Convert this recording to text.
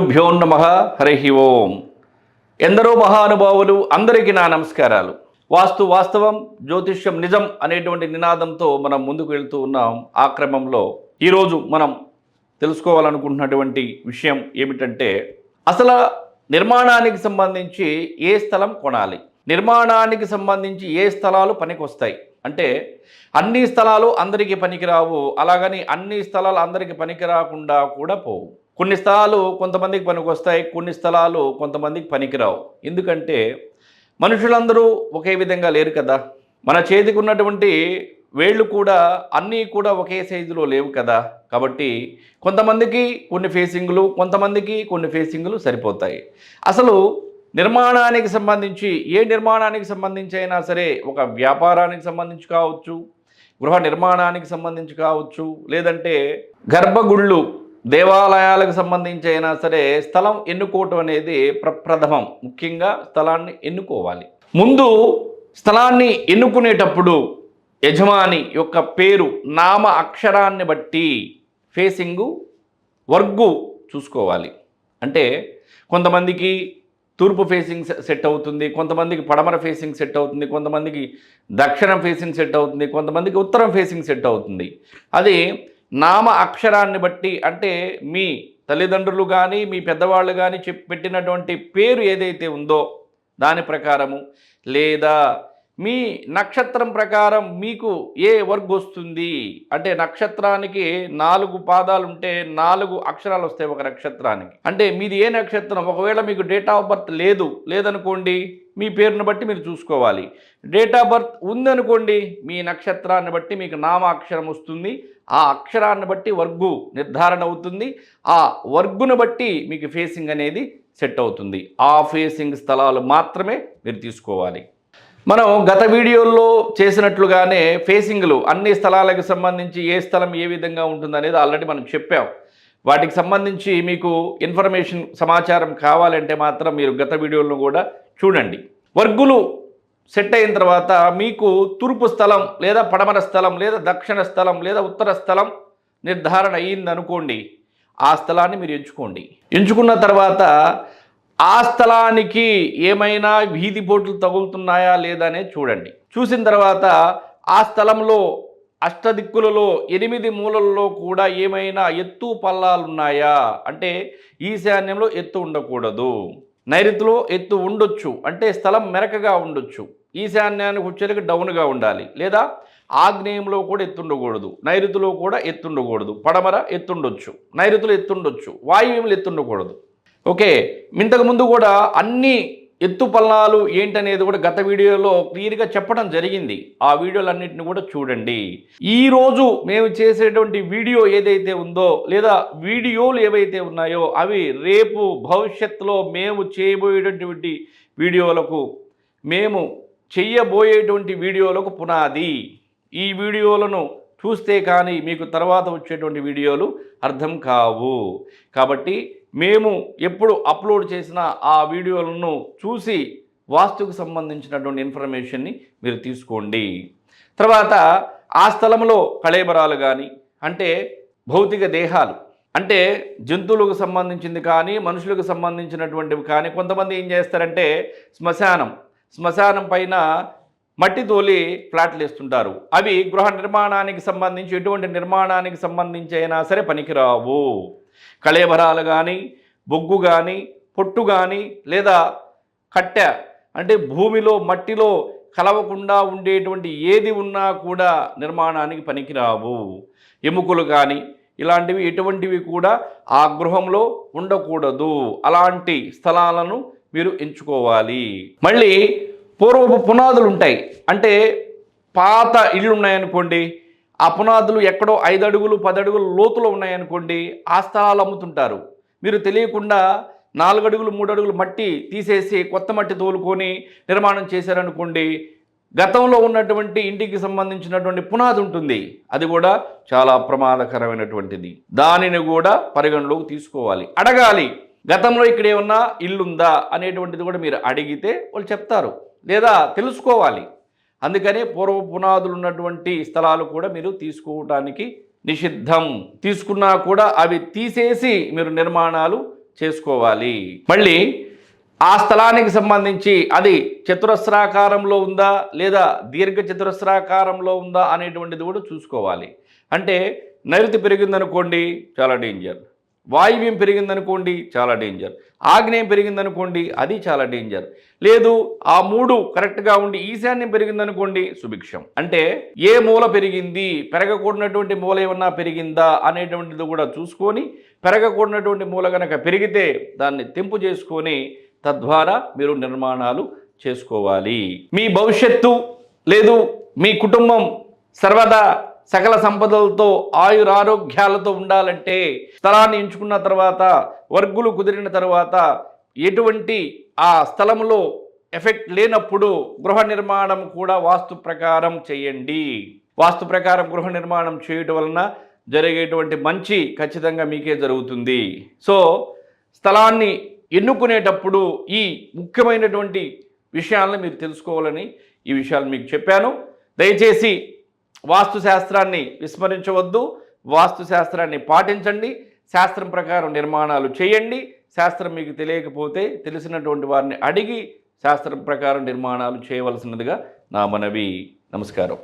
గురుభ్యో నమః. హరి ఓం. ఎందరో మహానుభావులు అందరికీ నా నమస్కారాలు. వాస్తు వాస్తవం, జ్యోతిష్యం నిజం అనేటువంటి నినాదంతో మనం ముందుకు వెళ్తూ ఉన్నాం. ఆ క్రమంలో ఈరోజు మనం తెలుసుకోవాలనుకుంటున్నటువంటి విషయం ఏమిటంటే, అసలు నిర్మాణానికి సంబంధించి ఏ స్థలం కొనాలి, నిర్మాణానికి సంబంధించి ఏ స్థలాలు పనికొస్తాయి అంటే, అన్ని స్థలాలు అందరికీ పనికిరావు, అలాగని అన్ని స్థలాలు అందరికీ పనికిరాకుండా కూడా పోవు. కొన్ని స్థలాలు కొంతమందికి పనికొస్తాయి, కొన్ని స్థలాలు కొంతమందికి పనికిరావు. ఎందుకంటే మనుషులందరూ ఒకే విధంగా లేరు కదా. మన చేతికి ఉన్నటువంటి వేళ్ళు కూడా అన్నీ కూడా ఒకే సైజులో లేవు కదా. కాబట్టి కొంతమందికి కొన్ని ఫేసింగ్లు, కొంతమందికి కొన్ని ఫేసింగ్లు సరిపోతాయి. అసలు నిర్మాణానికి సంబంధించి ఏ నిర్మాణానికి సంబంధించి అయినా సరే, ఒక వ్యాపారానికి సంబంధించి కావచ్చు, గృహ నిర్మాణానికి సంబంధించి కావచ్చు, లేదంటే గర్భగుళ్ళు, దేవాలయాలకు సంబంధించి అయినా సరే, స్థలం ఎన్నుకోవటం అనేది ప్రప్రథమం. ముఖ్యంగా స్థలాన్ని ఎన్నుకోవాలి. ముందు స్థలాన్ని ఎన్నుకునేటప్పుడు యజమాని యొక్క పేరు, నామ అక్షరాన్ని బట్టి ఫేసింగు, వర్గు చూసుకోవాలి. అంటే కొంతమందికి తూర్పు ఫేసింగ్ సెట్ అవుతుంది, కొంతమందికి పడమర ఫేసింగ్ సెట్ అవుతుంది, కొంతమందికి దక్షిణం ఫేసింగ్ సెట్ అవుతుంది, కొంతమందికి ఉత్తరం ఫేసింగ్ సెట్ అవుతుంది. అది నామ అక్షరాన్ని బట్టి, అంటే మీ తల్లిదండ్రులు కానీ మీ పెద్దవాళ్ళు కానీ పెట్టినటువంటి పేరు ఏదైతే ఉందో దాని ప్రకారము, లేదా మీ నక్షత్రం ప్రకారం మీకు ఏ వర్గ్ వస్తుంది అంటే, నక్షత్రానికి 4 పాదాలు ఉంటే 4 అక్షరాలు వస్తాయి ఒక నక్షత్రానికి. అంటే మీది ఏ నక్షత్రం, ఒకవేళ మీకు డేట్ ఆఫ్ బర్త్ లేదనుకోండి, మీ పేరును బట్టి మీరు చూసుకోవాలి. డేట్ ఆఫ్ బర్త్ ఉందనుకోండి, మీ నక్షత్రాన్ని బట్టి మీకు నామ అక్షరం వస్తుంది. ఆ అక్షరాన్ని బట్టి వర్గు నిర్ధారణ అవుతుంది. ఆ వర్గును బట్టి మీకు ఫేసింగ్ అనేది సెట్ అవుతుంది. ఆ ఫేసింగ్ స్థలాలు మాత్రమే మీరు తీసుకోవాలి. మనం గత వీడియోల్లో చేసినట్లుగానే ఫేసింగ్లు అన్ని స్థలాలకు సంబంధించి ఏ స్థలం ఏ విధంగా ఉంటుందనేది ఆల్రెడీ మనం చెప్పాం. వాటికి సంబంధించి మీకు ఇన్ఫర్మేషన్, సమాచారం కావాలంటే మాత్రం మీరు గత వీడియోలను కూడా చూడండి. వర్గులు సెట్ అయిన తర్వాత మీకు తూర్పు స్థలం, లేదా పడమర స్థలం, లేదా దక్షిణ స్థలం, లేదా ఉత్తర స్థలం నిర్ధారణ అయ్యిందనుకోండి, ఆ స్థలాన్ని మీరు ఎంచుకోండి. ఎంచుకున్న తర్వాత ఆ స్థలానికి ఏమైనా వీధి పోట్లు తగులుతున్నాయా లేదా అనేది చూడండి. చూసిన తర్వాత ఆ స్థలంలో అష్టదిక్కులలో 8 మూలల్లో కూడా ఏమైనా ఎత్తు పల్లాలు ఉన్నాయా అంటే, ఈశాన్యంలో ఎత్తు ఉండకూడదు, నైరుతిలో ఎత్తు ఉండొచ్చు, అంటే స్థలం మెరకగా ఉండొచ్చు. ఈశాన్యానికి వచ్చేసరికి డౌన్గా ఉండాలి, లేదా ఆగ్నేయంలో కూడా ఎత్తుండకూడదు, నైరుతిలో కూడా ఎత్తుండకూడదు, పడమర ఎత్తుండొచ్చు, నైరుతిలో ఎత్తుండొచ్చు, వాయువ్యంలో ఎత్తుండకూడదు. ఓకే, ఇంతకుముందు కూడా అన్ని ఎత్తు పల్లాలు ఏంటనేది కూడా గత వీడియోలో క్లియర్గా చెప్పడం జరిగింది. ఆ వీడియోలన్నింటిని కూడా చూడండి. ఈరోజు మేము చేసేటువంటి వీడియో ఏదైతే ఉందో, లేదా వీడియోలు ఏవైతే ఉన్నాయో, అవి రేపు భవిష్యత్తులో మేము చేయబోయేటటువంటి వీడియోలకు, మేము చెయ్యబోయేటువంటి వీడియోలకు పునాది. ఈ వీడియోలను చూస్తే కానీ మీకు తర్వాత వచ్చేటువంటి వీడియోలు అర్థం కావు. కాబట్టి మేము ఎప్పుడు అప్లోడ్ చేసిన ఆ వీడియోలను చూసి వాస్తుకు సంబంధించినటువంటి ఇన్ఫర్మేషన్ని మీరు తీసుకోండి. తర్వాత ఆ స్థలంలో కళేబరాలు కానీ, అంటే భౌతిక దేహాలు, అంటే జంతువులకు సంబంధించింది కానీ మనుషులకు సంబంధించినటువంటివి కానీ, కొంతమంది ఏం చేస్తారంటే శ్మశానం పైన మట్టి తోలి ఫ్లాట్లు వేస్తుంటారు. అవి గృహ నిర్మాణానికి సంబంధించి, ఎటువంటి నిర్మాణానికి సంబంధించి అయినా సరే పనికిరావు. కళేబరాలు కానీ, బొగ్గు కానీ, పొట్టు కానీ, లేదా కట్టె, అంటే భూమిలో మట్టిలో కలవకుండా ఉండేటువంటి ఏది ఉన్నా కూడా నిర్మాణానికి పనికిరావు. ఎముకలు కానీ ఇలాంటివి ఎటువంటివి కూడా ఆ గృహంలో ఉండకూడదు. అలాంటి స్థలాలను మీరు ఎంచుకోవాలి. మళ్ళీ పూర్వపు పునాదులు ఉంటాయి, అంటే పాత ఇళ్ళు ఉన్నాయనుకోండి, ఆ పునాదులు ఎక్కడో 5 అడుగులు 10 అడుగులు లోతులో ఉన్నాయనుకోండి, ఆ స్థలాలు అమ్ముతుంటారు. మీరు తెలియకుండా 4 అడుగులు 3 అడుగులు మట్టి తీసేసి కొత్త మట్టి తోలుకొని నిర్మాణం చేశారనుకోండి, గతంలో ఉన్నటువంటి ఇంటికి సంబంధించినటువంటి పునాది ఉంటుంది, అది కూడా చాలా ప్రమాదకరమైనటువంటిది. దానిని కూడా పరిగణలోకి తీసుకోవాలి. అడగాలి, గతంలో ఇక్కడ ఏమన్నా ఇల్లుందా అనేటువంటిది కూడా మీరు అడిగితే వాళ్ళు చెప్తారు, లేదా తెలుసుకోవాలి. అందుకని పూర్వ పునాదులు ఉన్నటువంటి స్థలాలు కూడా మీరు తీసుకోవటానికి నిషిద్ధం. తీసుకున్నా కూడా అవి తీసేసి మీరు నిర్మాణాలు చేసుకోవాలి. మళ్ళీ ఆ స్థలానికి సంబంధించి అది చతురస్రాకారంలో ఉందా లేదా దీర్ఘ చతురస్రాకారంలో ఉందా అనేటువంటిది కూడా చూసుకోవాలి. అంటే నైరుతి పెరిగిందనుకోండి చాలా డేంజర్, వాయువ్యం పెరిగిందనుకోండి చాలా డేంజర్, ఆగ్నేయం పెరిగిందనుకోండి అది చాలా డేంజర్, లేదు ఆ మూడు కరెక్ట్గా ఉండి ఈశాన్యం పెరిగిందనుకోండి సుభిక్షం. అంటే ఏ మూల పెరిగింది, పెరగకూడనటువంటి మూల ఏమన్నా పెరిగిందా అనేటువంటిది కూడా చూసుకొని, పెరగకూడనటువంటి మూల కనుక పెరిగితే దాన్ని తెంపు చేసుకొని తద్వారా మీరు నిర్మాణాలు చేసుకోవాలి. మీ భవిష్యత్తు లేదు మీ కుటుంబం సర్వదా సకల సంపదలతో ఆయురారోగ్యాలతో ఉండాలంటే స్థలాన్ని ఎంచుకున్న తర్వాత వర్గులు కుదిరిన తర్వాత ఎటువంటి ఆ స్థలంలో ఎఫెక్ట్ లేనప్పుడు గృహ నిర్మాణం కూడా వాస్తు ప్రకారం చేయండి. వాస్తు ప్రకారం గృహ నిర్మాణం చేయడం వలన జరిగేటువంటి మంచి ఖచ్చితంగా మీకే జరుగుతుంది. సో స్థలాన్ని ఎన్నుకునేటప్పుడు ఈ ముఖ్యమైనటువంటి విషయాలను మీరు తెలుసుకోవాలని ఈ విషయాలు మీకు చెప్పాను. దయచేసి వాస్తు శాస్త్రాన్ని విస్మరించవద్దు, వాస్తు శాస్త్రాన్ని పాటించండి, శాస్త్రం ప్రకారం నిర్మాణాలు చేయండి. శాస్త్రం మీకు తెలియకపోతే తెలిసినటువంటి వారిని అడిగి శాస్త్రం ప్రకారం నిర్మాణాలు చేయవలసినదిగా నా మనవి. నమస్కారం.